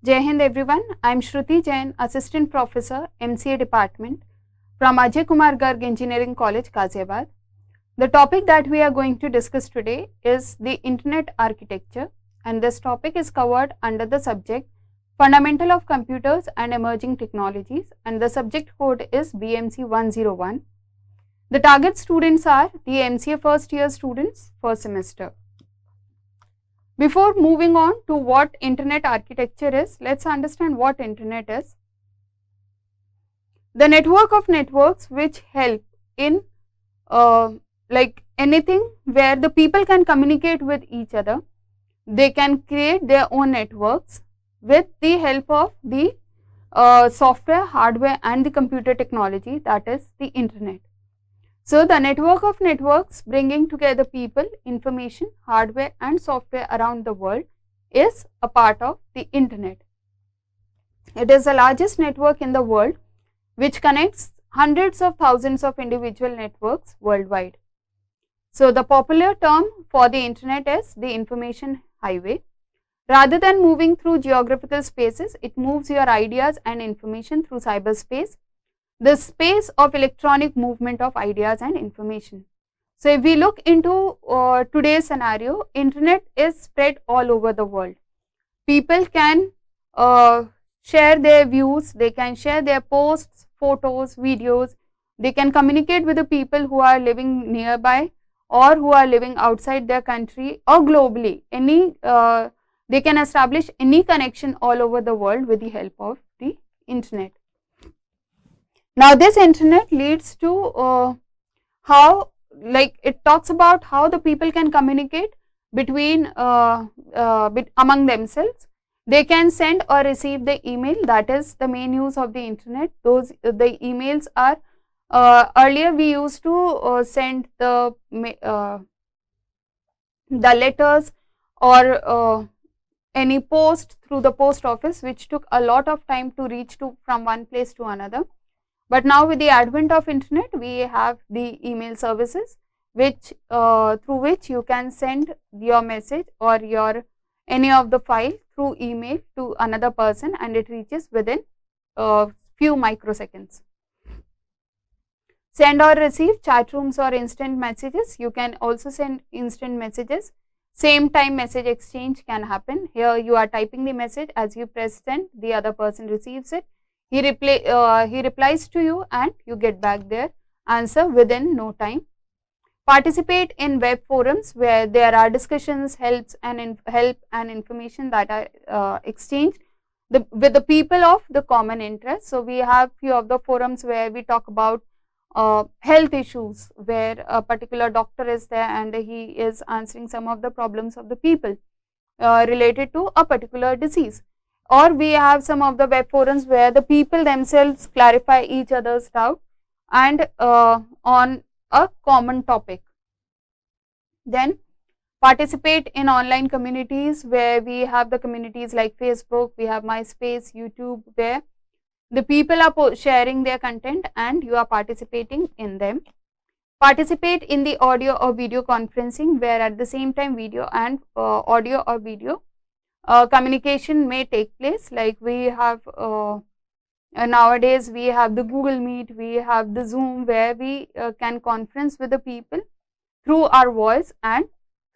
Jai Hind everyone, I am Shruti Jain, Assistant Professor, MCA Department from Ajay Kumar Garg Engineering College, Ghaziabad. The topic that we are going to discuss today is the Internet Architecture, and this topic is covered under the subject Fundamental of Computers and Emerging Technologies, and the subject code is BMC 101. The target students are the MCA first year students, first semester. Before moving on to what Internet architecture is, let's understand what Internet is. The network of networks which help in like anything where the people can communicate with each other. They can create their own networks with the help of the software, hardware and the computer technology, that is the Internet. So, the network of networks bringing together people, information, hardware and software around the world is a part of the Internet. It is the largest network in the world which connects hundreds of thousands of individual networks worldwide. So, the popular term for the Internet is the information highway. Rather than moving through geographical spaces, it moves your ideas and information through cyberspace, the space of electronic movement of ideas and information. So, if we look into today's scenario, Internet is spread all over the world. People can share their views, they can share their posts, photos, videos, they can communicate with the people who are living nearby or who are living outside their country or globally. They can establish any connection all over the world with the help of the Internet. Now, this Internet leads to how, like, it talks about how the people can communicate between among themselves. They can send or receive the email, that is the main use of the Internet. The emails are earlier we used to send the letters or any post through the post office, which took a lot of time to reach to from one place to another. But now with the advent of Internet, we have the email services which through which you can send your message or your any of the file through email to another person and it reaches within few microseconds. Send or receive chat rooms or instant messages. You can also send instant messages. Same time message exchange can happen. Here you are typing the message, as you press send, the other person receives it. He replies to you and you get back their answer within no time. Participate in web forums where there are discussions, help and information that are exchanged with the people of the common interest. So, we have few of the forums where we talk about health issues, where a particular doctor is there and he is answering some of the problems of the people related to a particular disease. Or we have some of the web forums where the people themselves clarify each other's doubt and on a common topic. Then participate in online communities where we have the communities like Facebook, we have MySpace, YouTube, where the people are sharing their content and you are participating in them. Participate in the audio or video conferencing where at the same time video and audio or video communication may take place, like we have nowadays we have the Google Meet, we have the Zoom where we can conference with the people through our voice and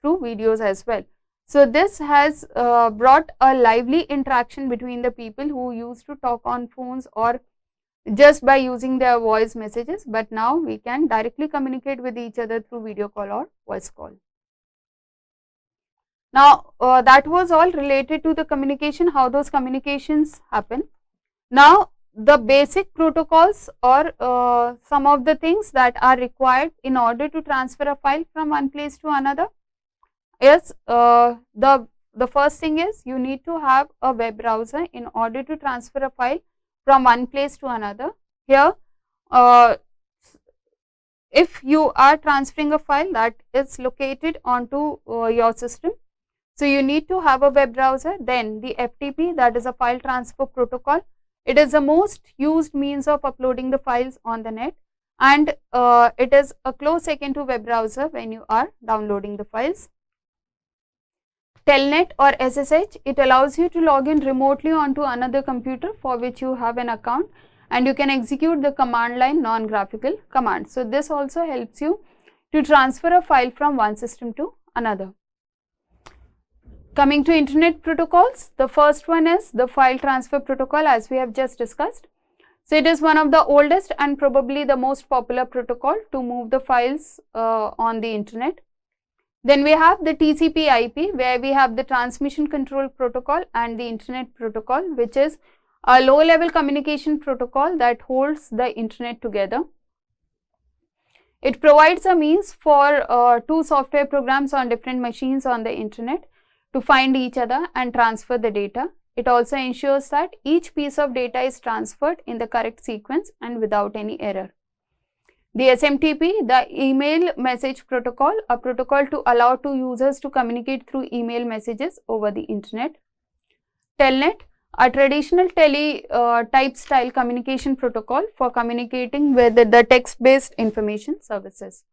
through videos as well. So, this has brought a lively interaction between the people who used to talk on phones or just by using their voice messages, but now we can directly communicate with each other through video call or voice call. Now, that was all related to the communication, how those communications happen. Now, the basic protocols or some of the things that are required in order to transfer a file from one place to another is the first thing is you need to have a web browser in order to transfer a file from one place to another. Here, if you are transferring a file that is located onto your system, so you need to have a web browser. Then the FTP, that is a file transfer protocol. It is the most used means of uploading the files on the net, and it is a close second to web browser when you are downloading the files. Telnet or SSH, it allows you to log in remotely onto another computer for which you have an account, and you can execute the command line non-graphical commands. So this also helps you to transfer a file from one system to another. Coming to internet protocols, the first one is the file transfer protocol, as we have just discussed. So it is one of the oldest and probably the most popular protocol to move the files on the internet. Then we have the TCP/IP, where we have the transmission control protocol and the internet protocol, which is a low level communication protocol that holds the internet together. It provides a means for two software programs on different machines on the internet to find each other and transfer the data. It also ensures that each piece of data is transferred in the correct sequence and without any error. The SMTP, the email message protocol, a protocol to allow two users to communicate through email messages over the internet. Telnet, a traditional type style communication protocol for communicating with the text-based information services.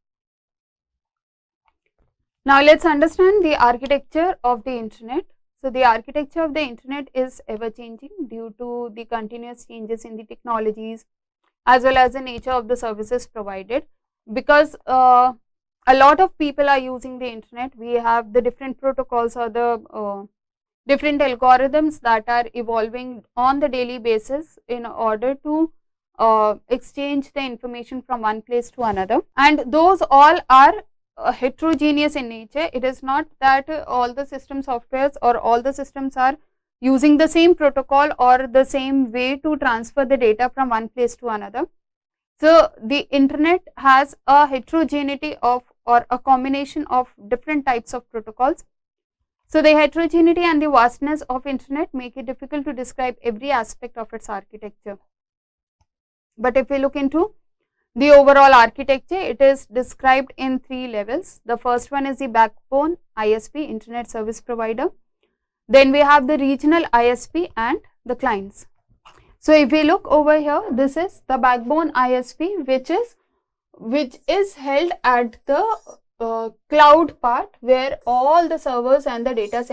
Now let's understand the architecture of the internet. So the architecture of the internet is ever changing due to the continuous changes in the technologies as well as the nature of the services provided. Because a lot of people are using the internet, we have the different protocols or the different algorithms that are evolving on the daily basis in order to exchange the information from one place to another, and those all are heterogeneous in nature. It is not that all the system softwares or all the systems are using the same protocol or the same way to transfer the data from one place to another. So the internet has a heterogeneity of or a combination of different types of protocols. So the heterogeneity and the vastness of internet make it difficult to describe every aspect of its architecture. But if we look into the overall architecture, it is described in three levels. The first one is the backbone ISP, Internet Service Provider. Then we have the regional ISP and the clients. So if we look over here, this is the backbone ISP, which is held at the cloud part where all the servers and the data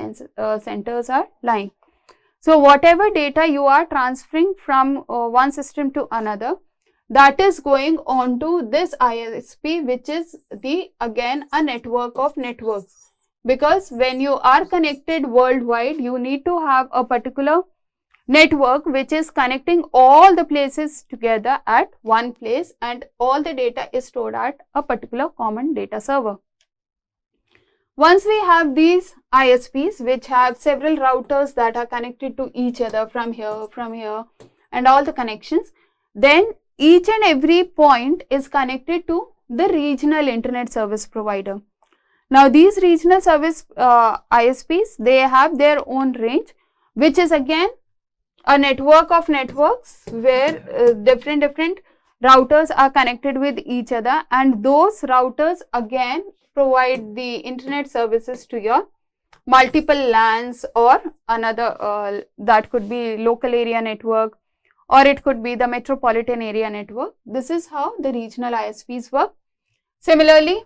centers are lying. So whatever data you are transferring from one system to another, that is going on to this ISP, which is again a network of networks. Because when you are connected worldwide, you need to have a particular network which is connecting all the places together at one place, and all the data is stored at a particular common data server. Once we have these ISPs which have several routers that are connected to each other from here and all the connections, then each and every point is connected to the regional internet service provider. Now these regional service ISPs, they have their own range, which is again a network of networks where different routers are connected with each other, and those routers again provide the internet services to your multiple LANs or another that could be local area network, or it could be the metropolitan area network. This is how the regional ISPs work. Similarly,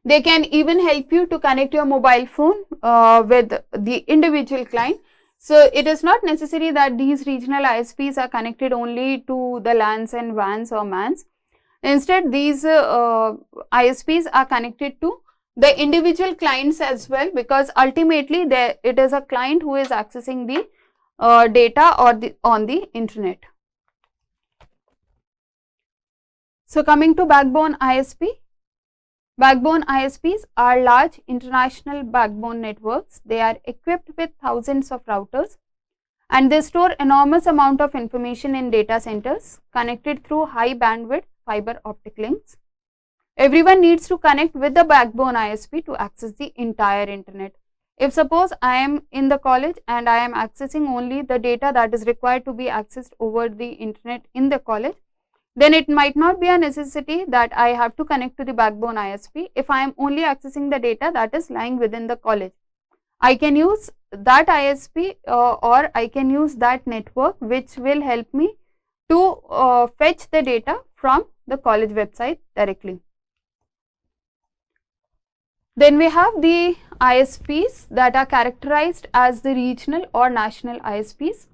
they can even help you to connect your mobile phone with the individual client. So it is not necessary that these regional ISPs are connected only to the LANs and WANs or MANs. Instead, these ISPs are connected to the individual clients as well, because ultimately it is a client who is accessing the data or on the internet. So coming to backbone ISP, backbone ISPs are large international backbone networks. They are equipped with thousands of routers, and they store enormous amount of information in data centers connected through high bandwidth fiber optic links. Everyone needs to connect with the backbone ISP to access the entire internet. If suppose I am in the college and I am accessing only the data that is required to be accessed over the internet in the college, then it might not be a necessity that I have to connect to the backbone ISP. If I am only accessing the data that is lying within the college, I can use that ISP or I can use that network, which will help me to fetch the data from the college website directly. Then we have the ISPs that are characterized as the regional or national ISPs.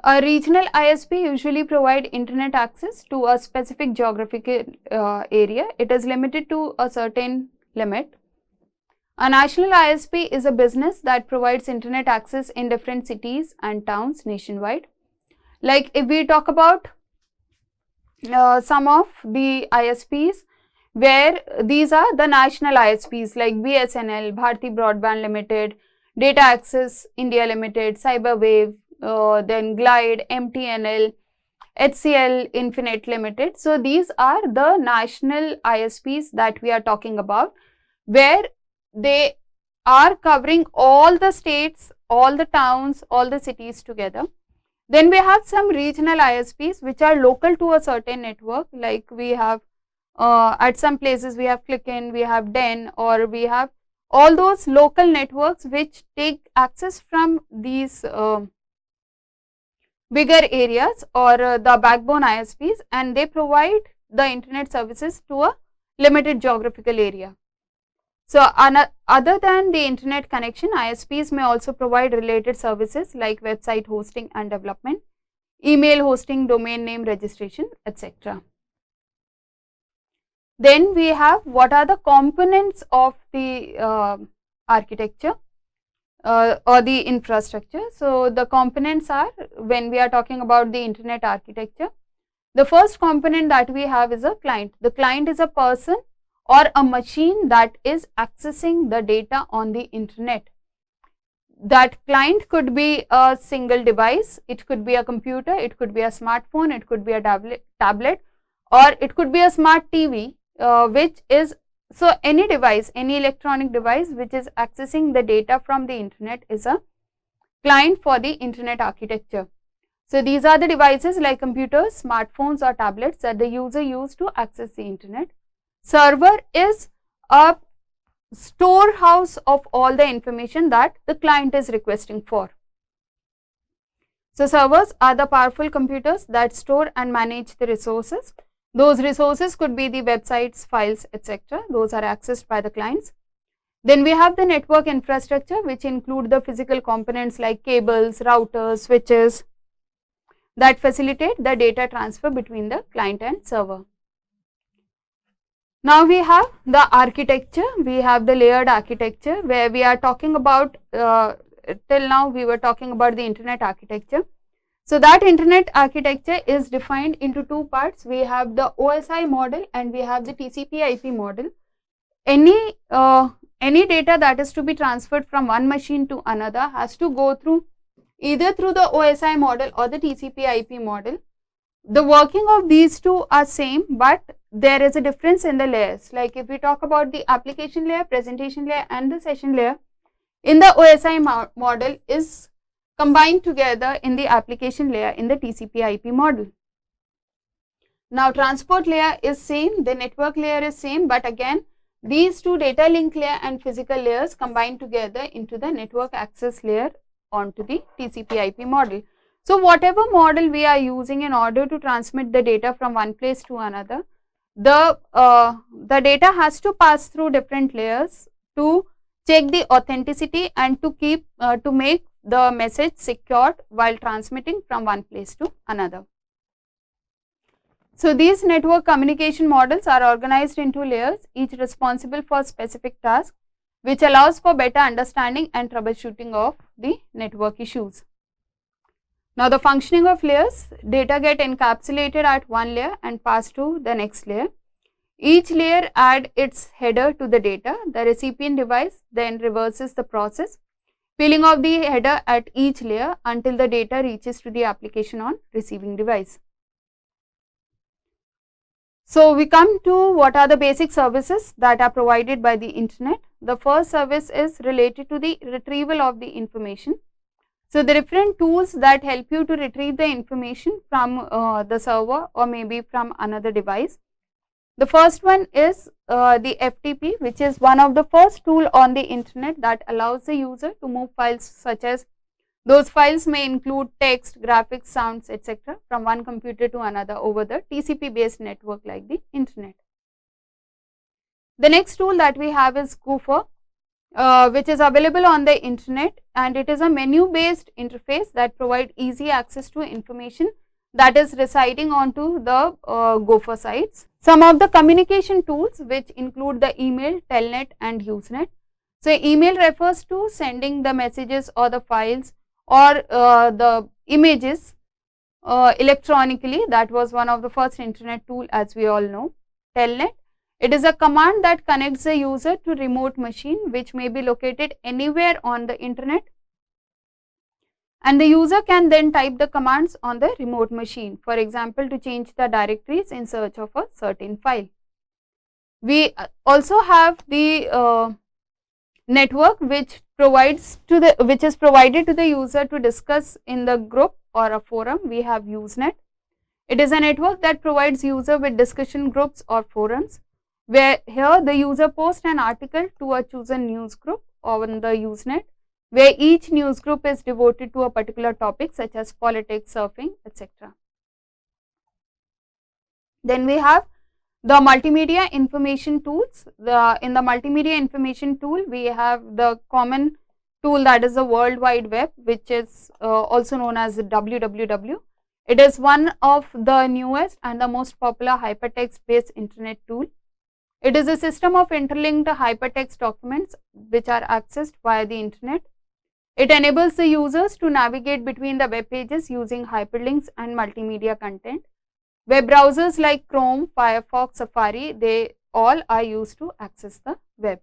A regional ISP usually provide internet access to a specific geographical area. It is limited to a certain limit. A national ISP is a business that provides internet access in different cities and towns nationwide. Like if we talk about some of the ISPs, where these are the national ISPs like BSNL, Bharti Broadband Limited, Data Access India Limited, Cyberwave, then Glide, MTNL, HCL Infinite Limited. So these are the national ISPs that we are talking about, where they are covering all the states, all the towns, all the cities together. Then we have some regional ISPs which are local to a certain network, like we have at some places we have Clickin, we have Den, or we have all those local networks which take access from these bigger areas or the backbone ISPs, and they provide the internet services to a limited geographical area. So, other than the internet connection, ISPs may also provide related services like website hosting and development, email hosting, domain name registration, etc. Then we have what are the components of the architecture or the infrastructure. So, the components are, when we are talking about the internet architecture, the first component that we have is a client. The client is a person or a machine that is accessing the data on the internet. That client could be a single device, it could be a computer, it could be a smartphone, it could be a tablet, or it could be a smart TV, which is, so any device, any electronic device which is accessing the data from the internet is a client for the internet architecture. So these are the devices like computers, smartphones or tablets that the user use to access the internet. Server is a storehouse of all the information that the client is requesting for. So servers are the powerful computers that store and manage the resources. Those resources could be the websites, files, etc. Those are accessed by the clients. Then we have the network infrastructure, which include the physical components like cables, routers, switches that facilitate the data transfer between the client and server. Now we have the architecture, we have the layered architecture, where we are talking about, till now we were talking about the internet architecture. So that internet architecture is defined into two parts. We have the OSI model and we have the TCP/IP model. Any data that is to be transferred from one machine to another has to go through either through the OSI model or the TCP/IP model. The working of these two are same, but there is a difference in the layers. Like if we talk about the application layer, presentation layer and the session layer, in the OSI model is combined together in the application layer in the TCP/IP model. Now transport layer is same, the network layer is same, but again these two, data link layer and physical layers, combined together into the network access layer onto the TCP/IP model. So whatever model we are using in order to transmit the data from one place to another, the data has to pass through different layers to check the authenticity and to keep to make the message secured while transmitting from one place to another. So these network communication models are organized into layers, each responsible for specific tasks, which allows for better understanding and troubleshooting of the network issues. Now the functioning of layers, data get encapsulated at one layer and passed to the next layer. Each layer adds its header to the data. The recipient device then reverses the process, peeling off the header at each layer until the data reaches to the application on receiving device. So we come to what are the basic services that are provided by the internet. The first service is related to the retrieval of the information. So the different tools that help you to retrieve the information from the server or maybe from another device. The first one is the FTP, which is one of the first tool on the internet that allows the user to move files, such as those files may include text, graphics, sounds, etc. from one computer to another over the TCP based network like the internet. The next tool that we have is Gopher, which is available on the internet, and it is a menu based interface that provides easy access to information that is residing onto the Gopher sites. Some of the communication tools which include the email, telnet and usenet. So, email refers to sending the messages or the files or the images electronically. That was one of the first internet tool, as we all know. Telnet, it is a command that connects the user to remote machine which may be located anywhere on the internet, and the user can then type the commands on the remote machine, for example, to change the directories in search of a certain file. We also have the network which is provided to the user to discuss in the group or a forum. We have Usenet. It is a network that provides user with discussion groups or forums, where here the user posts an article to a chosen news group on the Usenet, where each news group is devoted to a particular topic such as politics, surfing, etc. Then we have the multimedia information tools. In the multimedia information tool, we have the common tool, that is the World Wide Web, which is also known as WWW. It is one of the newest and the most popular hypertext based internet tool. It is a system of interlinked hypertext documents which are accessed via the internet. It enables the users to navigate between the web pages using hyperlinks and multimedia content. Web browsers like Chrome, Firefox, Safari, they all are used to access the web.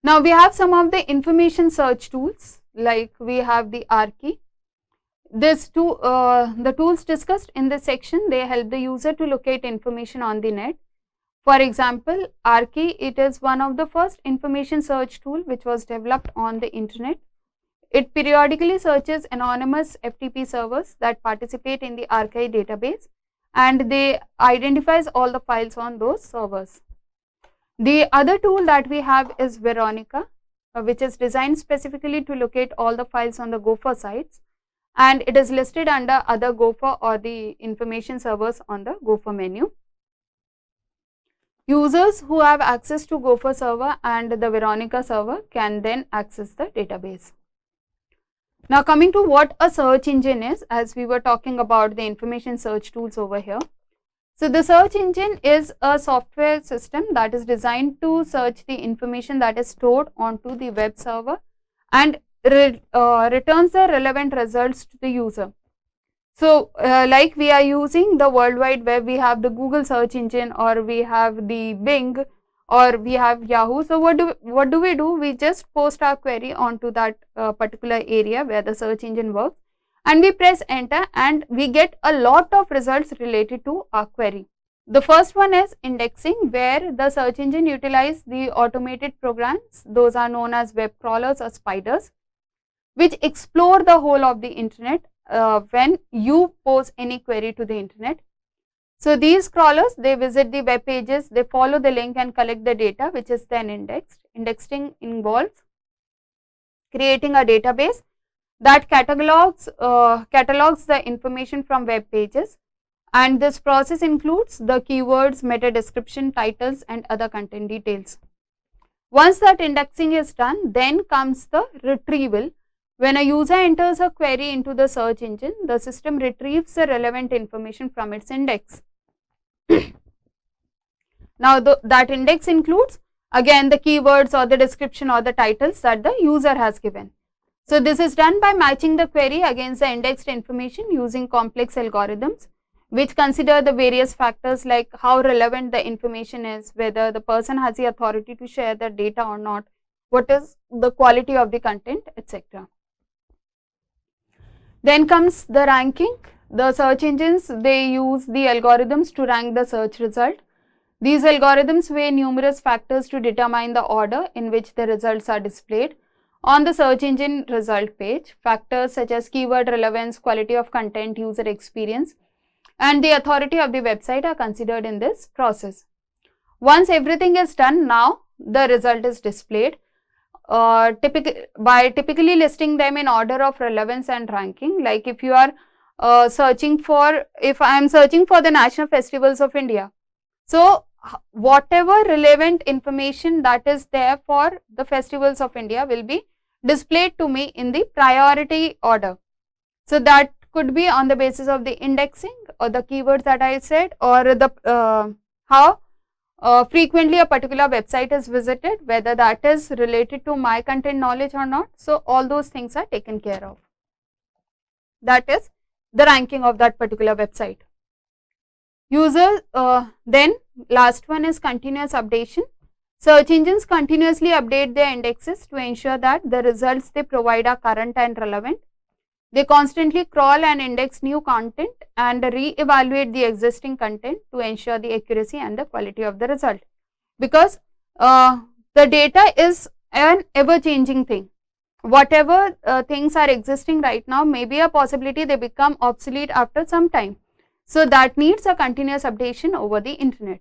Now, we have some of the information search tools, like we have the AKGEC. The tools discussed in this section, they help the user to locate information on the net. For example, AKGEC, it is one of the first information search tool which was developed on the internet. It periodically searches anonymous FTP servers that participate in the AKGEC database, and they identifies all the files on those servers. The other tool that we have is Veronica, which is designed specifically to locate all the files on the Gopher sites, and it is listed under other Gopher or the information servers on the Gopher menu. Users who have access to Gopher server and the Veronica server can then access the database. Now, coming to what a search engine is, as we were talking about the information search tools over here. So, the search engine is a software system that is designed to search the information that is stored onto the web server and returns the relevant results to the user. So, like we are using the World Wide Web, we have the Google search engine, or we have the Bing, or we have Yahoo. So, what do we do? We just post our query onto that particular area where the search engine works, and we press enter, and we get a lot of results related to our query. The first one is indexing, where the search engine utilizes the automated programs, those are known as web crawlers or spiders, which explore the whole of the internet when you pose any query to the internet. So, these crawlers, they visit the web pages, they follow the link and collect the data which is then indexed. Indexing involves creating a database that catalogs the information from web pages, and this process includes the keywords, meta description, titles and other content details. Once that indexing is done, then comes the retrieval. When a user enters a query into the search engine, the system retrieves the relevant information from its index. Now, that index includes again the keywords or the description or the titles that the user has given. So, this is done by matching the query against the indexed information using complex algorithms, which consider the various factors like how relevant the information is, whether the person has the authority to share the data or not, what is the quality of the content, etc. Then comes the ranking. The search engines, they use the algorithms to rank the search result. These algorithms weigh numerous factors to determine the order in which the results are displayed on the search engine result page. Factors such as keyword relevance, quality of content, user experience, and the authority of the website are considered in this process. Once everything is done, now the result is displayed. Typically listing them in order of relevance and ranking. Like if you are if I am searching for the national festivals of India, so whatever relevant information that is there for the festivals of India will be displayed to me in the priority order. So that could be on the basis of the indexing or the keywords that I said, or the how frequently a particular website is visited, whether that is related to my content knowledge or not. So all those things are taken care of. That is the ranking of that particular website. User, then last one is continuous updation. Search engines continuously update their indexes to ensure that the results they provide are current and relevant. They constantly crawl and index new content and re-evaluate the existing content to ensure the accuracy and the quality of the result, because the data is an ever-changing thing. Whatever things are existing right now, may be a possibility they become obsolete after some time. So that needs a continuous updation over the internet.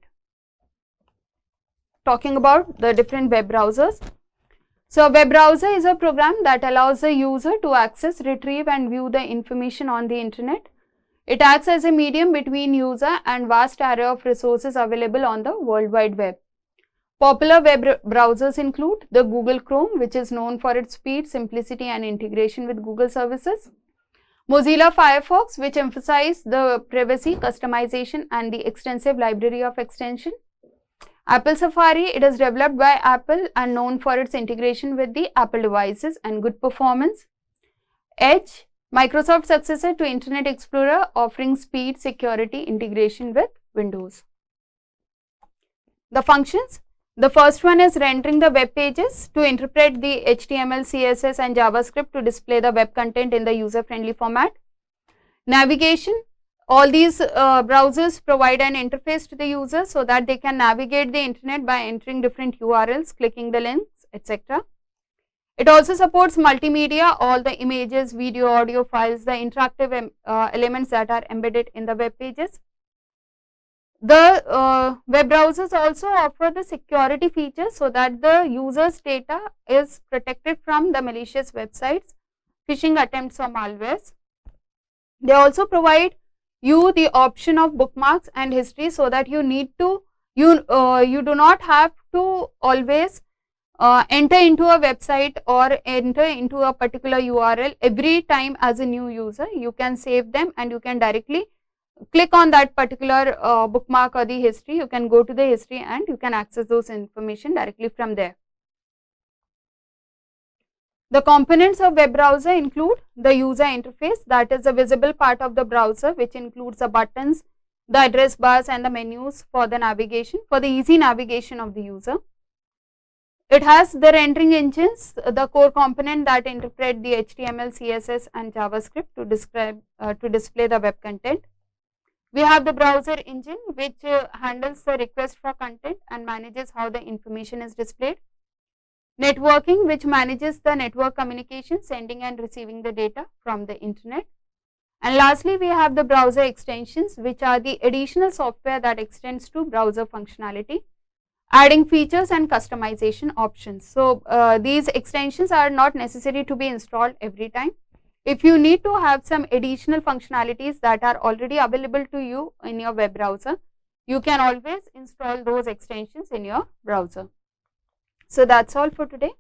Talking about the different web browsers. So a web browser is a program that allows the user to access, retrieve and view the information on the internet. It acts as a medium between user and vast array of resources available on the World Wide Web. Popular web browsers include the Google Chrome, which is known for its speed, simplicity and integration with Google services. Mozilla Firefox, which emphasizes the privacy, customization and the extensive library of extension. Apple Safari, it is developed by Apple and known for its integration with the Apple devices and good performance. Edge, Microsoft's successor to Internet Explorer, offering speed, security, integration with Windows. The functions. The first one is rendering the web pages to interpret the HTML, CSS and JavaScript to display the web content in the user-friendly format. Navigation. All these browsers provide an interface to the user so that they can navigate the internet by entering different URLs, clicking the links, etc. It also supports multimedia, all the images, video, audio files, the interactive elements that are embedded in the web pages. The web browsers also offer the security features so that the user's data is protected from the malicious websites, phishing attempts or malwares. They also provide you the option of bookmarks and history so that you need to, you do not have to always enter into a website or enter into a particular URL every time as a new user. You can save them and you can directly click on that particular bookmark or the history. You can go to the history and you can access those information directly from there. The components of web browser include the user interface, that is the visible part of the browser, which includes the buttons, the address bars and the menus for the navigation, for the easy navigation of the user. It has the rendering engines, the core component that interpret the HTML, CSS and JavaScript to display the web content. We have the browser engine, which handles the request for content and manages how the information is displayed. Networking, which manages the network communication, sending and receiving the data from the internet. And lastly, we have the browser extensions, which are the additional software that extends to browser functionality, adding features and customization options. So these extensions are not necessary to be installed every time. If you need to have some additional functionalities that are already available to you in your web browser, you can always install those extensions in your browser. So that's all for today.